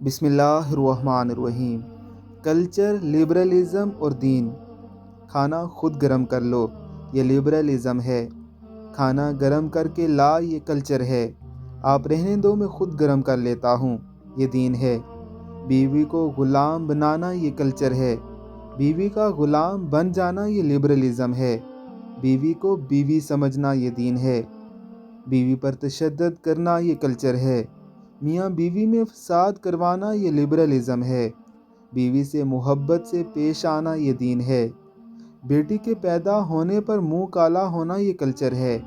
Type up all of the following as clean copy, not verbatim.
بسم اللہ الرحمن الرحیم۔ کلچر، لبرلزم اور دین۔ کھانا خود گرم کر لو، یہ لبرلزم ہے۔ کھانا گرم کر کے لا، یہ کلچر ہے۔ آپ رہنے دو، میں خود گرم کر لیتا ہوں، یہ دین ہے۔ بیوی کو غلام بنانا، یہ کلچر ہے۔ بیوی کا غلام بن جانا، یہ لبرلزم ہے۔ بیوی کو بیوی سمجھنا، یہ دین ہے۔ بیوی پر تشدد کرنا، یہ کلچر ہے۔ میاں بیوی میں فساد کروانا، یہ لبرلزم ہے۔ بیوی سے محبت سے پیش آنا، یہ دین ہے۔ بیٹی کے پیدا ہونے پر منہ کالا ہونا، یہ کلچر ہے۔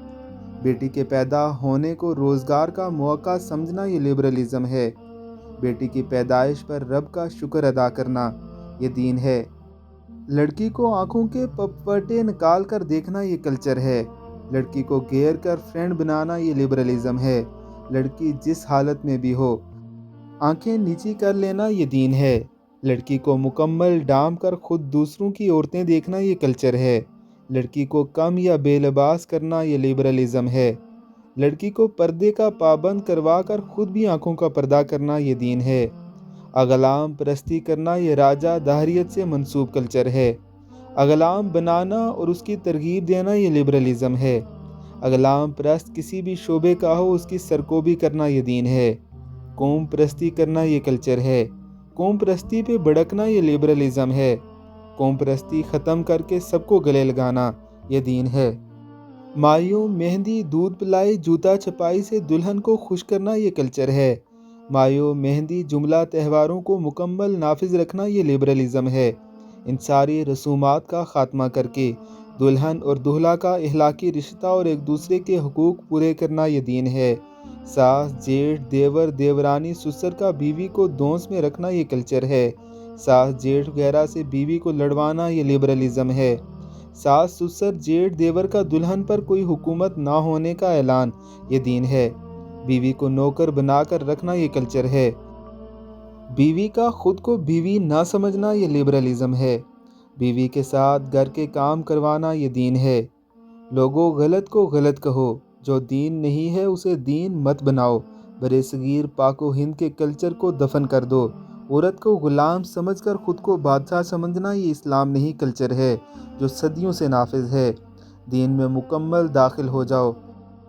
بیٹی کے پیدا ہونے کو روزگار کا موقع سمجھنا، یہ لبرلزم ہے۔ بیٹی کی پیدائش پر رب کا شکر ادا کرنا، یہ دین ہے۔ لڑکی کو آنکھوں کے پپوٹے نکال کر دیکھنا، یہ کلچر ہے۔ لڑکی کو گھیر کر فرینڈ بنانا، یہ لبرلزم ہے۔ لڑکی جس حالت میں بھی ہو، آنکھیں نیچی کر لینا، یہ دین ہے۔ لڑکی کو مکمل ڈانپ کر خود دوسروں کی عورتیں دیکھنا، یہ کلچر ہے۔ لڑکی کو کم یا بے لباس کرنا، یہ لبرلزم ہے۔ لڑکی کو پردے کا پابند کروا کر خود بھی آنکھوں کا پردہ کرنا، یہ دین ہے۔ اغلام پرستی کرنا، یہ راجہ داہریت سے منسوب کلچر ہے۔ اغلام بنانا اور اس کی ترغیب دینا، یہ لبرلزم ہے۔ اغلام پرست کسی بھی شعبے کا ہو، اس کی سرکوبی کرنا، یہ دین ہے۔ قوم پرستی کرنا، یہ کلچر ہے۔ قوم پرستی پہ بھڑکنا، یہ لبرلزم ہے۔ قوم پرستی ختم کر کے سب کو گلے لگانا، یہ دین ہے۔ مایوں مہندی دودھ پلائی جوتا چھپائی سے دلہن کو خوش کرنا، یہ کلچر ہے۔ مایوں مہندی جملہ تہواروں کو مکمل نافذ رکھنا، یہ لبرلزم ہے۔ ان ساری رسومات کا خاتمہ کر کے دلہن اور دولہا کا اخلاقی رشتہ اور ایک دوسرے کے حقوق پورے کرنا، یہ دین ہے۔ ساس، جیٹھ، دیور، دیورانی، سسر کا بیوی کو دونس میں رکھنا، یہ کلچر ہے۔ ساس، جیٹھ وغیرہ سے بیوی کو لڑوانا، یہ لبرلزم ہے۔ ساس، سسر، جیٹھ، دیور کا دلہن پر کوئی حکومت نہ ہونے کا اعلان، یہ دین ہے۔ بیوی کو نوکر بنا کر رکھنا، یہ کلچر ہے۔ بیوی کا خود کو بیوی نہ سمجھنا، یہ لبرلزم ہے۔ بیوی کے ساتھ گھر کے کام کروانا، یہ دین ہے۔ لوگوں، غلط کو غلط کہو، جو دین نہیں ہے اسے دین مت بناؤ۔ برصغیر پاک و ہند کے کلچر کو دفن کر دو۔ عورت کو غلام سمجھ کر خود کو بادشاہ سمجھنا، یہ اسلام نہیں کلچر ہے جو صدیوں سے نافذ ہے۔ دین میں مکمل داخل ہو جاؤ۔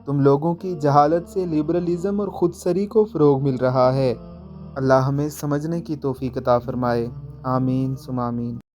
تم لوگوں کی جہالت سے لبرلزم اور خود سری کو فروغ مل رہا ہے۔ اللہ ہمیں سمجھنے کی توفیق عطا فرمائے۔ آمین ثم آمین۔